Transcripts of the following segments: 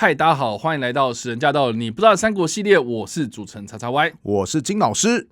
嗨，大家好，欢迎来到十人驾到你不知道的三国系列，我是主持人叉叉 Y， 我是金老师。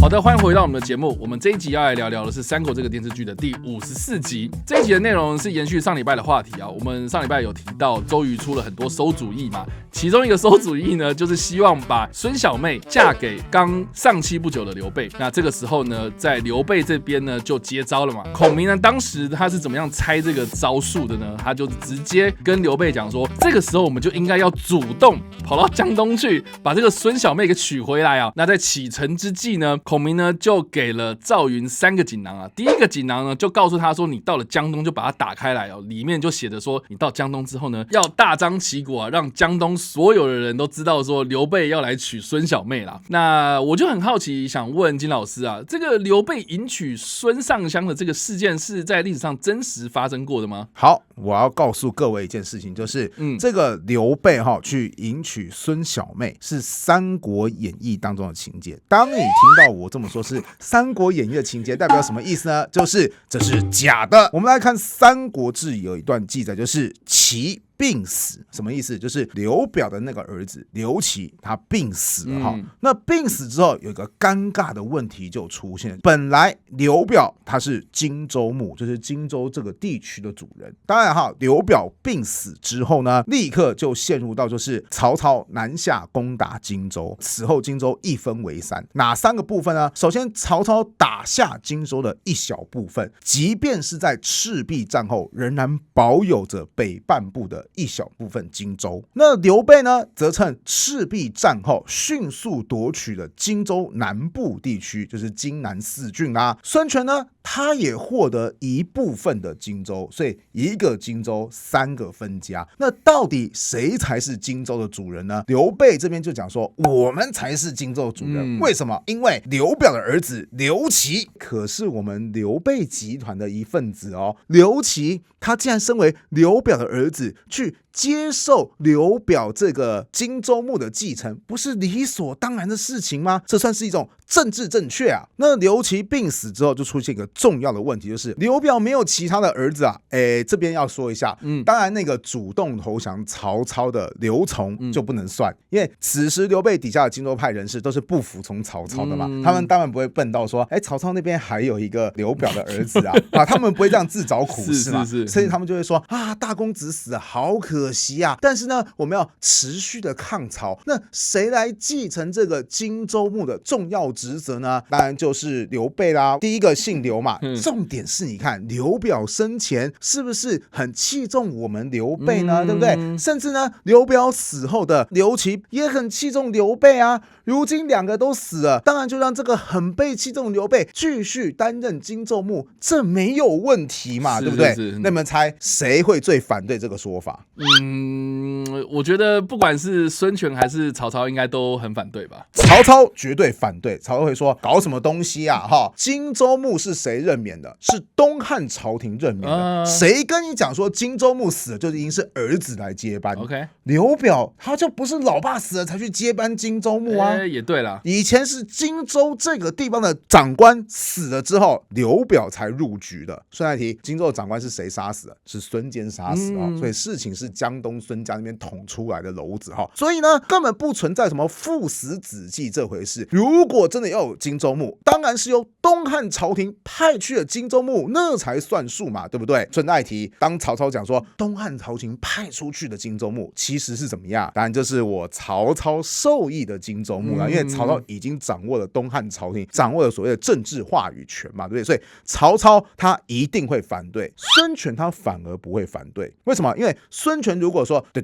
好的，欢迎回到我们的节目。我们这一集要来聊聊的是《三国》这个电视剧的第54集。这一集的内容是延续上礼拜的话题啊。我们上礼拜有提到周瑜出了很多馊主意嘛，其中一个馊主意呢，就是希望把孙小妹嫁给刚丧妻不久的刘备。那这个时候呢，在刘备这边呢就接招了嘛。孔明呢，当时他是怎么样猜这个招数的呢？他就直接跟刘备讲说，这个时候我们就应该要主动跑到江东去，把这个孙小妹给娶回来啊。那在启程之际呢，孔明呢就给了赵云3个锦囊啊。第一个锦囊呢就告诉他说，你到了江东就把它打开来哦，里面就写着说，你到江东之后呢，要大张旗鼓啊，让江东所有的人都知道说刘备要来娶孙小妹啦。那我就很好奇，想问金老师啊，这个刘备迎娶孙尚香的这个事件是在历史上真实发生过的吗？好，我要告诉各位一件事情，就是这个刘备去迎娶孙小妹是《三国演义》当中的情节。当你听到我这么说是《三国演义》的情节，代表什么意思呢？就是这是假的。我们来看《三国志》有一段记载，就是齐病死，什么意思？就是刘表的那个儿子刘琦他病死了那病死之后有一个尴尬的问题就出现，本来刘表他是荆州牧，就是荆州这个地区的主人。当然刘表病死之后呢，立刻就陷入到就是曹操南下攻打荆州，此后荆州一分为三，哪3个部分呢？首先曹操打下荆州的一小部分，即便是在赤壁战后仍然保有着北半部的一小部分荆州。那刘备呢，则趁赤壁战后迅速夺取了荆州南部地区，就是荆南4郡啦。孙权呢，他也获得一部分的荆州，所以一个荆州3个分家。那到底谁才是荆州的主人呢？刘备这边就讲说，我们才是荆州的主人。为什么？因为刘表的儿子刘琦可是我们刘备集团的一份子哦。刘琦他竟然身为刘表的儿子，去接受刘表这个荆州牧的继承，不是理所当然的事情吗？这算是一种政治正确啊。那刘琦病死之后，就出现一个重要的问题，就是刘表没有其他的儿子啊。这边要说一下，当然那个主动投降曹操的刘琮就不能算，因为此时刘备底下的荆州派人士都是不服从曹操的嘛，他们当然不会笨到说，曹操那边还有一个刘表的儿子啊，他们不会这样自找苦事嘛，所以他们就会说啊，大公子死了，好可惜啊！但是呢，我们要持续的抗曹。那谁来继承这个荆州牧的重要职责呢？当然就是刘备啦。第一个姓刘嘛，重点是你看刘表生前是不是很器重我们刘备呢？对不对？甚至呢，刘表死后的刘琦也很器重刘备啊。如今2个都死了，当然就让这个很被器重的刘备继续担任荆州牧，这没有问题嘛，对不对？那你们猜谁会最反对这个说法？我觉得不管是孙权还是曹操，应该都很反对吧。曹操绝对反对，曹操会说搞什么东西啊？荆州牧是谁任免的？是东汉朝廷任免的。谁跟你讲说荆州牧死了就一定是儿子来接班 ？OK， 刘表他就不是老爸死了才去接班荆州牧啊。也对啦，以前是荆州这个地方的长官死了之后，刘表才入局的。顺带提，荆州的长官是谁杀死的？是孙坚杀死的。所以事情是江东孙家那边捅出来的篓子所以呢，根本不存在什么父死子继这回事。如果真的要有荆州牧，当然是由东汉朝廷派去的荆州牧，那才算数嘛，对不对？顺带提，当曹操讲说东汉朝廷派出去的荆州牧其实是怎么样？当然就是我曹操授意的荆州牧因为曹操已经掌握了东汉朝廷，掌握了所谓的政治话语权嘛，对不对？所以曹操他一定会反对，孙权他反而不会反对。为什么？因为孙权如果说对，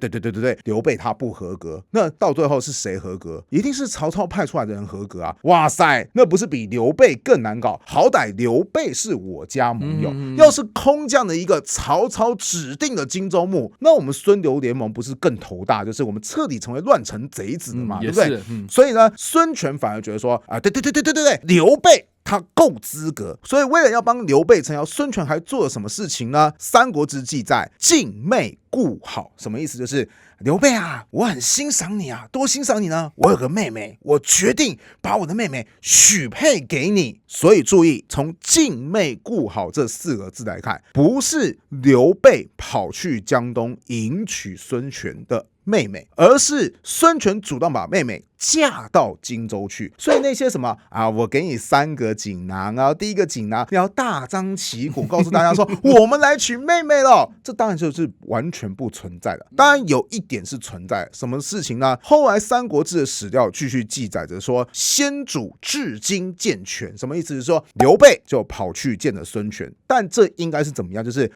刘备他不合格，那到最后是谁合格？一定是曹操派出来的人合格啊！哇塞，那不是比刘备更难搞？好歹刘备是我家盟友，要是空降的一个曹操指定的荆州牧，那我们孙刘联盟不是更头大？就是我们彻底成为乱臣贼子了嘛，对不对？所以呢，孙权反而觉得说对，刘备他够资格。所以为了要帮刘备撑腰，孙权还做了什么事情呢？《三国志》记载敬妹故好，什么意思？就是刘备啊，我很欣赏你啊，多欣赏你呢。我有个妹妹，我决定把我的妹妹许配给你。所以注意，从敬妹故好这4个字来看，不是刘备跑去江东迎娶孙权的妹妹，而是孙权主动把妹妹嫁到荆州去。所以那些什么啊，我给你3个锦囊啊，第一个锦囊你要大张旗鼓告诉大家说我们来娶妹妹了，这当然就是完全不存在的。当然有一点是存在，什么事情呢？后来《三国志》的史料继续记载着说，先主至今见权，什么意思？是说刘备就跑去见了孙权，但这应该是怎么样？就是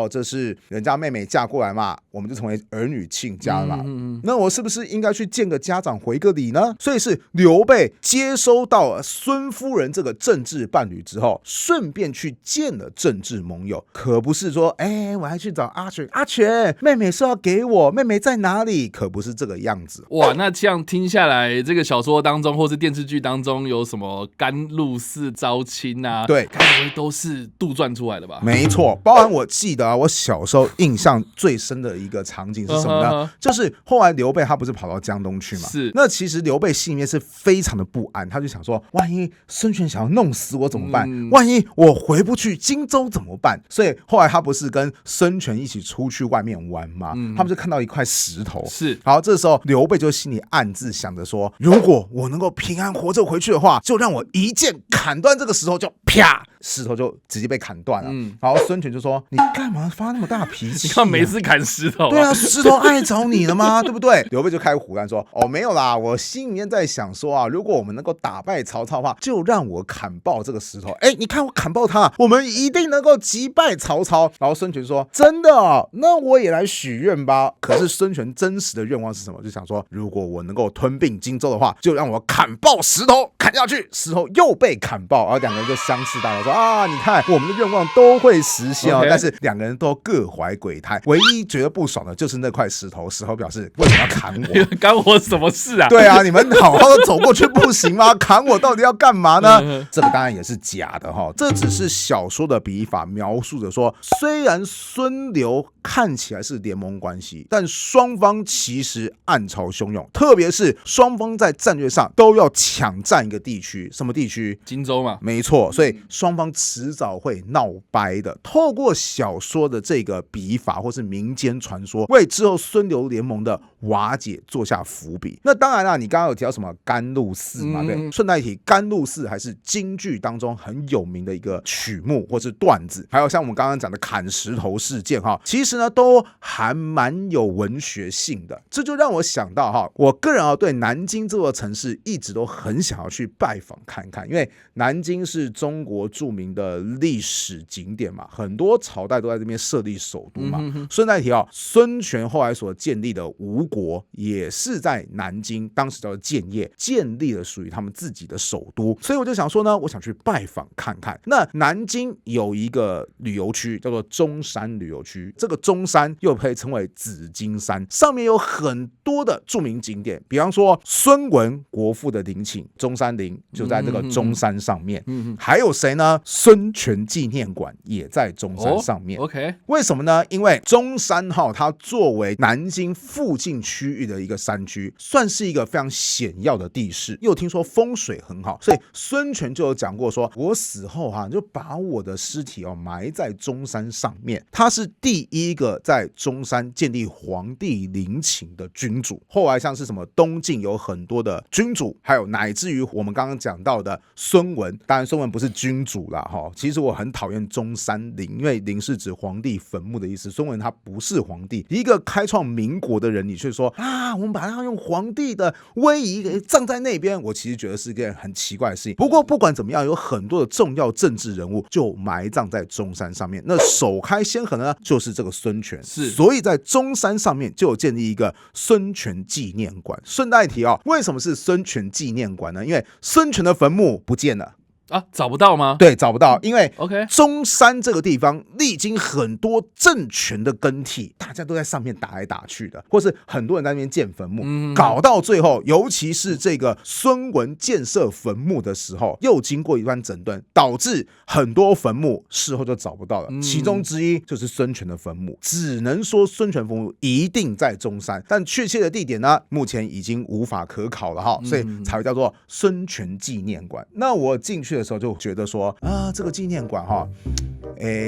这是人家妹妹嫁过来嘛，我们就成为儿女亲家了嘛。那我是不是应该去见个家长回个礼呢？所以是刘备接收到孙夫人这个政治伴侣之后，顺便去见了政治盟友，可不是说我还去找阿全，阿全妹妹说要给我，妹妹在哪里？可不是这个样子。哇，那这样听下来，这个小说当中或是电视剧当中有什么甘露寺招亲啊？对，该不会都是杜撰出来的吧？没错，包含我记得我小时候印象最深的一个场景是什么呢？就是后来刘备他不是跑到江东去嘛？是。那其实刘备心里面是非常的不安，他就想说，万一孙权想要弄死我怎么办？万一我回不去荆州怎么办？所以后来他不是跟孙权一起出去外面玩吗？他们就看到一块石头，是。然后这时候刘备就心里暗自想着说，如果我能够平安活着回去的话，就让我一剑砍断这个石头，就啪，石头就直接被砍断了。然后孙权就说，你干嘛发那么大脾气？你看每次砍石头，对啊，石头碍着你了吗？对不对？刘备就开始胡乱说，没有啦，我心里面在想说啊，如果我们能够打败曹操的话，就让我砍爆这个石头。你看我砍爆它，我们一定能够击败曹操。然后孙权说，真的哦，那我也来许愿吧。可是孙权真实的愿望是什么？就想说，如果我能够吞并荆州的话，就让我砍爆石头。砍下去，石头又被砍爆，然后两个人就相视大笑说，啊，你看我们的愿望都会实现哦。但是两个人都各怀鬼胎，唯一觉得不爽的就是那块石头。石头表示，为什么要砍我？干我什么事啊？对啊，你们好好的走过去不行吗？砍我到底要干嘛呢？这个当然也是假的哈，这只是小说的笔法，描述着说，虽然孙刘看起来是联盟关系，但双方其实暗潮汹涌，特别是双方在战略上都要抢占一个地区。什么地区？荆州嘛。没错，所以双方迟早会闹掰的。透过小说的这个笔法或是民间传说，为之后孙刘联盟的瓦解做下伏笔。那当然啦，你刚刚有提到什么甘露寺嘛？对，顺带一提，甘露寺还是京剧当中很有名的一个曲目或是段子，还有像我们刚刚讲的砍石头事件哈，其实呢都还蛮有文学性的。这就让我想到哈，我个人对南京这座城市一直都很想要去拜访看看，因为南京是中国著名的历史景点嘛，很多朝代都在这边设立首都嘛。顺带提孙权后来所建立的吴国也是在南京，当时叫做建业，建立了属于他们自己的首都。所以我就想说呢，我想去拜访看看。那南京有一个旅游区叫做中山旅游区，这个中山又可以称为紫金山，上面有很多的著名景点，比方说孙文国父的陵寝中山陵就在这个中山上面。还有谁呢？孙权纪念馆也在中山上面。OK， 为什么呢？因为中山它作为南京附近区域的一个山区，算是一个非常险要的地势，又听说风水很好，所以孙权就有讲过说，我死后就把我的尸体埋在中山上面。他是第一个在中山建立皇帝陵寝的君主。后来像是什么东晋有很多的君主，还有乃至于我们刚刚讲到的孙文，当然孙文不是君主啦，其实我很讨厌中山陵，因为陵是指皇帝坟墓的意思，孙文他不是皇帝，一个开创民国的人，你却说我们把他用皇帝的威仪给葬在那边，我其实觉得是一件很奇怪的事情。不过不管怎么样，有很多的重要政治人物就埋葬在中山上面，那首开先河呢就是这个孙权，所以在中山上面就有建立一个孙权纪念馆。顺带一提为什么是孙权纪念馆呢？因为孙权的坟墓不见了，啊，找不到吗？对，找不到，因为 OK 中山这个地方历经很多政权的更替，大家都在上面打来打去的，或是很多人在那边建坟墓，搞到最后，尤其是这个孙文建设坟墓的时候，又经过一段整顿，导致很多坟墓事后就找不到了。其中之一就是孙权的坟墓，只能说孙权坟墓一定在中山，但确切的地点呢，目前已经无法可考了哈，所以才会叫做孙权纪念馆。那我进去的时候就觉得说啊，这个纪念馆哈，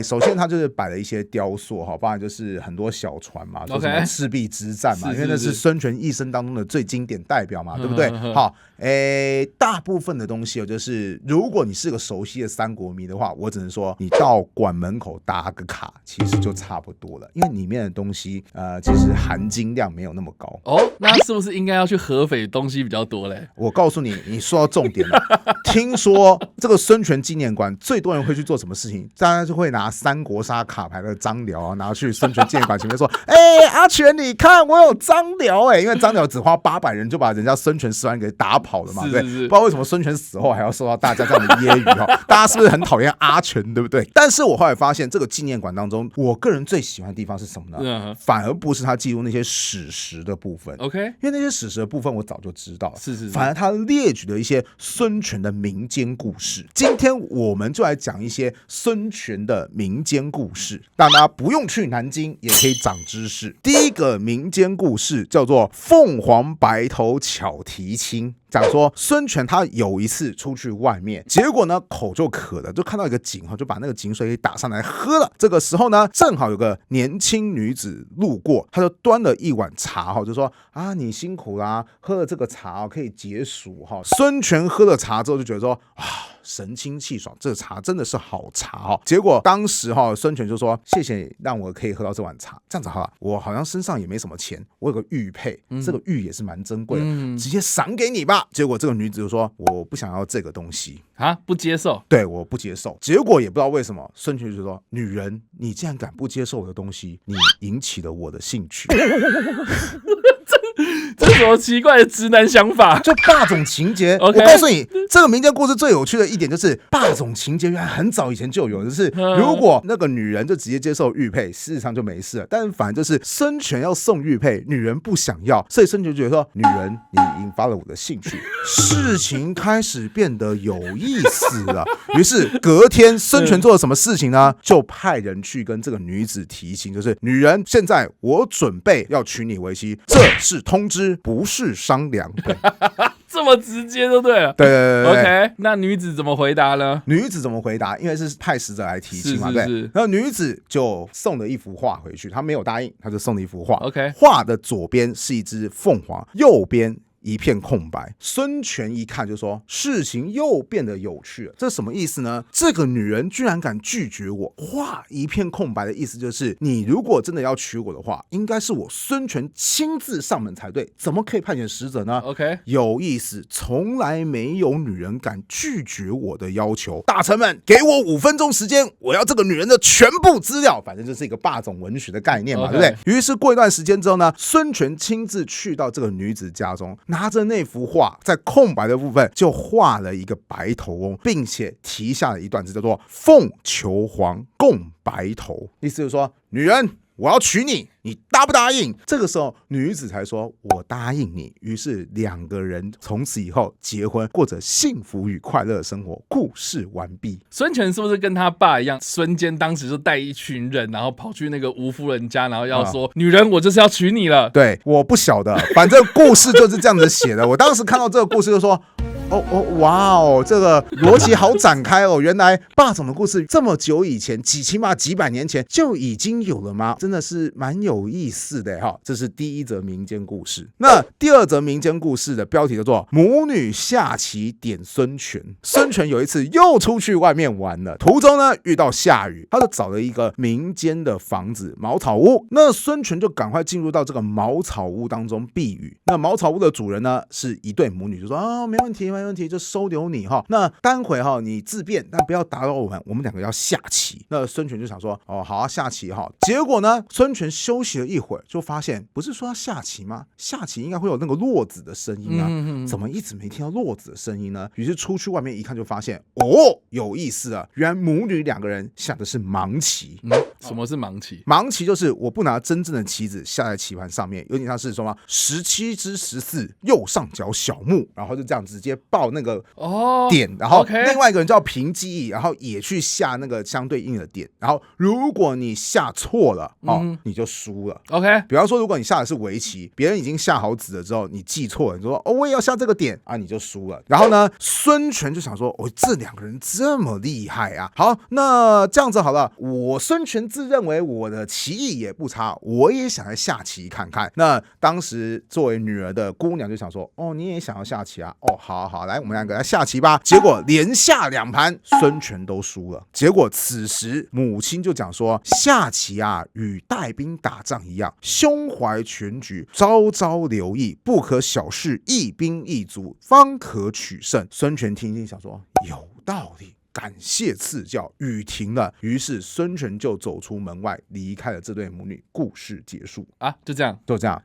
首先它就是摆了一些雕塑哈，包含就是很多小船嘛，说什么赤壁之战嘛，因为那是孙权一生当中的最经典代表嘛，对不对？好，大部分的东西就是如果你是个熟悉的三国迷的话，我只能说你到馆门口打个卡，其实就差不多了，因为里面的东西其实含金量没有那么高。哦，那是不是应该要去合肥东西比较多嘞？我告诉你，你说到重点了。听说这个孙权纪念馆最多人会去做什么事情？大家就会拿三国杀卡牌的张辽啊，拿去孙权纪念馆前面说：“阿全，你看我有张辽因为张辽只花800人就把人家孙权10万给打跑了嘛，对不对？不知道为什么孙权死后还要受到大家这样的揶揄哈，大家是不是很讨厌阿全，对不对？但是我后来发现，这个纪念馆当中，我个人最喜欢的地方是什么呢？反而不是他记录那些史实的部分 ，OK， 因为那些史实的部分我早就知道了，是，反而他列举了一些孙权的民间故事。今天我们就来讲一些孙权的民间故事，大家不用去南京也可以长知识。第一个民间故事叫做凤凰白头巧提亲，讲说孙权他有一次出去外面，结果呢口就渴了，就看到一个井，就把那个井水给打上来喝了。这个时候呢，正好有个年轻女子路过，他就端了一碗茶，就说啊，你辛苦啦，喝了这个茶可以解暑哈。孙权喝了茶之后就觉得说啊，神清气爽，这个茶真的是好茶结果当时孙权就说：“谢谢，让我可以喝到这碗茶。这样子好了，我好像身上也没什么钱，我有个玉佩，这个玉也是蛮珍贵的，直接赏给你吧。”结果这个女子就说：“我不想要这个东西啊，不接受。”对，我不接受。结果也不知道为什么，孙权就说：“女人，你竟然敢不接受我的东西，你引起了我的兴趣。”这是什么奇怪的直男想法？就霸总情节。我告诉你，这个民间故事最有趣的一点就是霸总情节原来很早以前就有，就是如果那个女人就直接接受玉佩，事实上就没事了。但反正就是孙权要送玉佩，女人不想要，所以孙权觉得说，女人你引发了我的兴趣，事情开始变得有意思了。于是隔天孙权做了什么事情呢？就派人去跟这个女子提亲，就是女人，现在我准备要娶你为妻，这是通知，不是商量。这么直接就对了。对 OK， 那女子怎么回答呢？女子怎么回答？因为是派使者来提亲嘛，对。然后女子就送了一幅画回去，她没有答应，她就送了一幅画。OK， 画的左边是一只凤凰，右边一片空白。孙权一看就说，事情又变得有趣了，这是什么意思呢？这个女人居然敢拒绝我，画一片空白的意思就是你如果真的要娶我的话，应该是我孙权亲自上门才对，怎么可以派遣使者呢？ OK， 有意思，从来没有女人敢拒绝我的要求。大臣们，给我5分钟时间，我要这个女人的全部资料。反正就是一个霸总文学的概念嘛， okay， 对不对？于是过一段时间之后呢，孙权亲自去到这个女子家中，拿着那幅画，在空白的部分就画了一个白头翁，并且题下了一段字，叫做凤求凰，共白头。意思就是说，女人，我要娶你，你答不答应？这个时候女子才说，我答应你。于是2个人从此以后结婚，过着幸福与快乐的生活。故事完毕。孙权是不是跟他爸一样，孙坚当时就带一群人，然后跑去那个吴夫人家，然后要说，女人，我就是要娶你了。对，我不晓得，反正故事就是这样子写的。我当时看到这个故事就说，哇哦，这个逻辑好展开哦！原来霸总的故事这么久以前，起码几百年前就已经有了吗？真的是蛮有意思的哈。这是第一则民间故事。那第2则民间故事的标题叫做母女下棋点孙权。孙权有一次又出去外面玩了，途中呢遇到下雨，他就找了一个民间的房子茅草屋。那孙权就赶快进入到这个茅草屋当中避雨。那茅草屋的主人呢是一对母女，就说没问题。没问题，就收留你哈。那待会哈你自便，但不要打扰我们两个要下棋。那孙权就想说，哦，好啊，下棋哈。结果呢，孙权休息了一会儿，就发现不是说要下棋吗？下棋应该会有那个落子的声音啊，怎么一直没听到落子的声音呢？于是出去外面一看，就发现哦，有意思了，原来母女两个人下的是盲棋。什么是盲棋？盲棋就是我不拿真正的棋子下在棋盘上面，有点像是什么17之14右上角小目，然后就这样直接报那个点，然后另外一个人叫凭记忆，然后也去下那个相对应的点，然后如果你下错了你就输了。OK， 比方说如果你下的是围棋，别人已经下好子了之后，你记错了，你说我也要下这个点啊，你就输了。然后呢，孙权就想说，这两个人这么厉害啊，好，那这样子好了，我孙权自认为我的棋艺也不差，我也想来下棋看看。那当时作为女儿的姑娘就想说，你也想要下棋啊？好好，来我们两个来下棋吧。结果连下2盘，孙权都输了。结果此时母亲就讲说，下棋啊，与带兵打仗一样，胸怀全局，朝朝留意，不可小视一兵一卒，方可取胜。孙权听一听想说，有道理，感谢赐教，雨停了。于是孙权就走出门外，离开了这对母女。故事结束啊，就这样。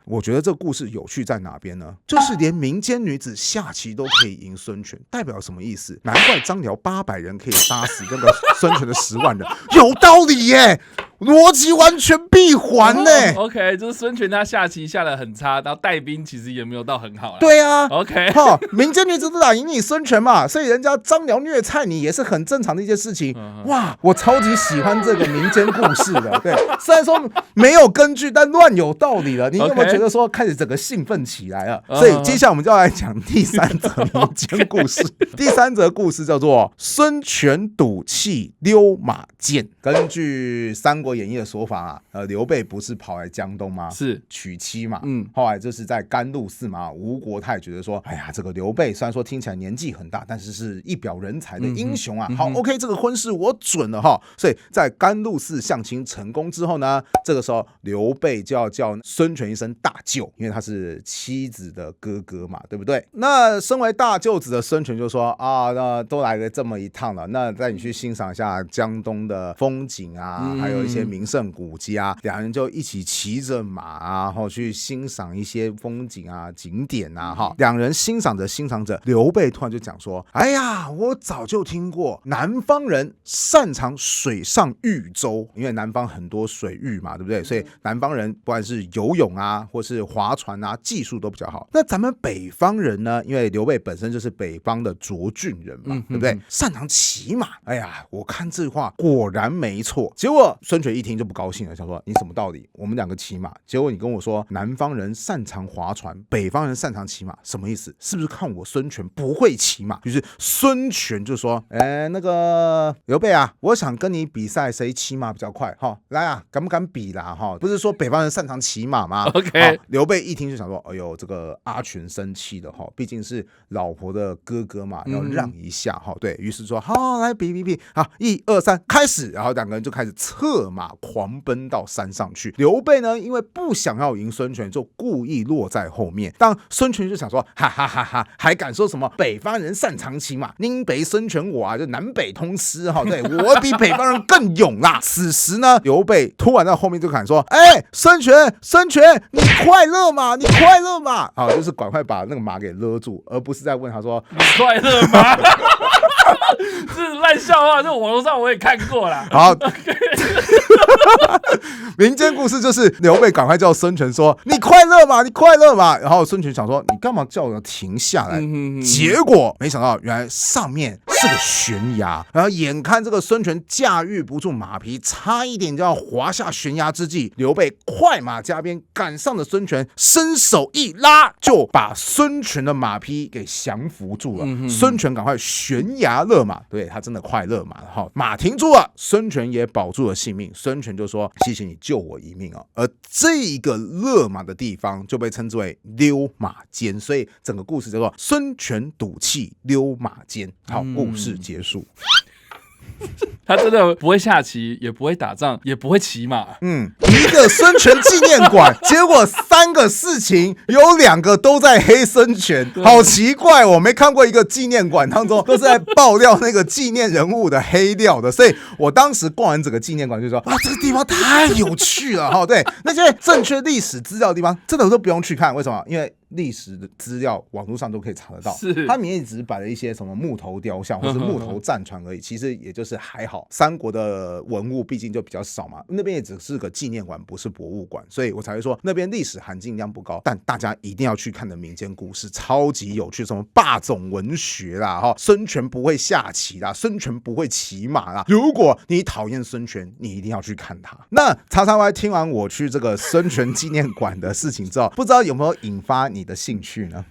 我觉得这个故事有趣在哪边呢？就是连民间女子下棋都可以赢孙权，代表什么意思？难怪张辽800人可以杀死那个孙权的10万人，有道理耶。逻辑完全闭环呢。OK， 就是孙权他下棋下得很差，然后带兵其实也没有到很好啦。对啊 ，OK， 民间女子都打赢你孙权嘛，所以人家张辽虐菜你也是很正常的一件事情。哇，我超级喜欢这个民间故事的。对，虽然说没有根据，但乱有道理了。你有没有觉得说开始整个兴奋起来了？所以接下来我们就要来讲第3则民间故事。第3则故事叫做孙权赌气溜马剑。根据《三国演义》的说法啊，刘备不是跑来江东吗？是娶妻嘛。后来就是在甘露寺嘛，吴国太觉得说，哎呀，这个刘备虽然说听起来年纪很大，但是是一表人才的英雄啊。好 ，OK， 这个婚事我准了哈。所以在甘露寺相亲成功之后呢，这个时候刘备就要叫孙权一声大舅，因为他是妻子的哥哥嘛，对不对？那身为大舅子的孙权就说啊，那都来了这么一趟了，那带你去欣赏一下江东的风景啊，还有一些名胜古迹啊。两人就一起骑着马啊，然后去欣赏一些风景啊、景点啊。哈，两人欣赏着，刘备突然就讲说：“哎呀，我早就听过南方人擅长水上御舟，因为南方很多水域嘛，对不对？所以南方人不管是游泳啊，或是划船啊，技术都比较好。那咱们北方人呢？因为刘备本身就是北方的涿郡人嘛，对不对？擅长骑马。哎呀，我看这话果然没错。结果孙权一听就不高兴了，想说你什么道理？我们两个骑马，结果你跟我说南方人擅长划船，北方人擅长骑马，什么意思？是不是看我孙权不会骑马？于是孙权就说：那个刘备啊，我想跟你比赛谁骑马比较快，来啊，敢不敢比啦？不是说北方人擅长骑马吗 ？OK， 刘备一听就想说：哎呦，这个阿全生气了毕竟是老婆的哥哥嘛，要让一下对于是说好，来比好，1、2、3，开始，然后两个人就开始策马狂奔到山上去。刘备呢，因为不想要赢孙权，就故意落在后面。但孙权就想说，哈哈哈哈，还敢说什么北方人擅长骑马？宁北孙权我啊，就南北通吃对我比北方人更勇啦。此时呢，刘备突然在后面就喊说：孙权，你快乐吗？就是赶快把那个马给勒住，而不是在问他说你快乐吗？这是烂笑话，这网络上我也看过啦。好，民间故事就是刘备赶快叫孙权说：“你快乐吗？然后孙权想说：“你干嘛叫我停下来？”结果没想到，原来上面是个悬崖。然后眼看这个孙权驾驭不住马匹，差一点就要滑下悬崖之际，刘备快马加鞭赶上了孙权，伸手一拉，就把孙权的马匹给降服住了。孙权赶快悬崖勒马，对，他真的快勒马了。马停住了，孙权也保住了性命。孙权就说：“谢谢你救我一命哦。”而这个勒马的地方就被称之为溜马间，所以整个故事叫做孙权赌气溜马间。好，故事结束。他真的不会下棋，也不会打仗，也不会骑马。一个孙权纪念馆，结果3个事情有2个都在黑孙权，好奇怪，我没看过一个纪念馆当中都是在爆料那个纪念人物的黑料的，所以我当时逛完整个纪念馆就说啊，这个地方太有趣了哈。对，那些正确历史资料的地方，真的都不用去看，为什么？因为历史的资料网络上都可以查得到，它里面也只是摆了一些什么木头雕像或是木头战船而已，其实也就是还好。三国的文物毕竟就比较少嘛，那边也只是个纪念馆，不是博物馆，所以我才会说那边历史含金量不高，但大家一定要去看的民间故事超级有趣，什么霸总文学啦，孙权不会下棋啦，孙权不会骑马啦。如果你讨厌孙权，你一定要去看他。那叉叉 Y 听完我去这个孙权纪念馆的事情之后，不知道有没有引发你的兴趣呢？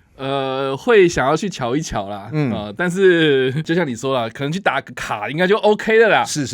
会想要去瞧一瞧啦，但是就像你说啦，可能去打个卡应该就 OK 的啦。是，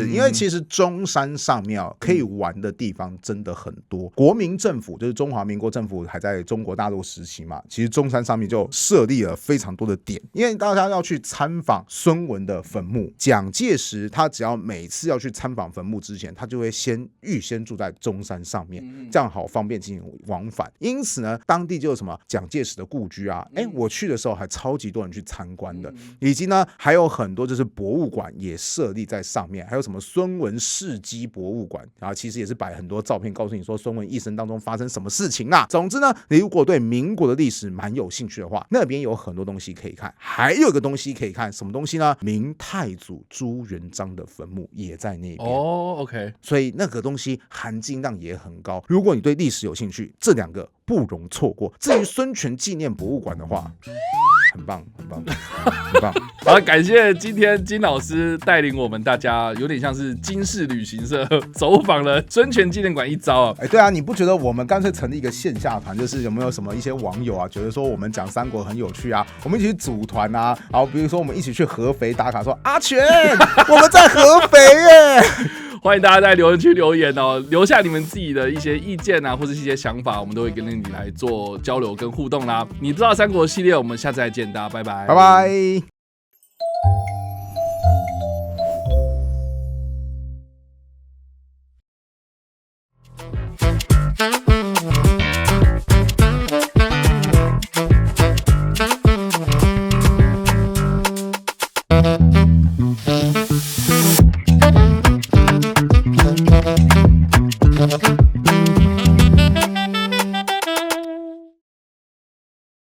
因为其实中山上面可以玩的地方真的很多。国民政府就是中华民国政府还在中国大陆时期嘛，其实中山上面就设立了非常多的点，因为大家要去参访孙文的坟墓。蒋介石他只要每次要去参访坟墓之前，他就会预先住在中山上面，这样好方便进行往返。因此呢，当地就有什么蒋介石的故居啊，我去的时候还超级多人去参观的，以及呢还有很多就是博物馆也设立在上面，还有什么孙文事迹博物馆，然后其实也是摆很多照片，告诉你说孙文一生当中发生什么事情啦。总之呢，你如果对民国的历史蛮有兴趣的话，那边有很多东西可以看，还有一个东西可以看，什么东西呢？明太祖朱元璋的坟墓也在那边。OK， 所以那个东西含金量也很高。如果你对历史有兴趣，这2个不容错过。至于孙权纪念博物馆的话，很棒。好，感谢今天金老师带领我们大家，有点像是金氏旅行社走访了孙权纪念馆一遭啊。对啊，你不觉得我们干脆成立一个线下团，就是有没有什么一些网友啊，觉得说我们讲三国很有趣啊，我们一起去组团啊，然后比如说我们一起去合肥打卡，说阿全，我们在合肥耶。欢迎大家在留言区留言哦，留下你们自己的一些意见啊，或者一些想法，我们都会跟你来做交流跟互动啦。你知道三国系列，我们下次再见，大家拜拜，拜拜。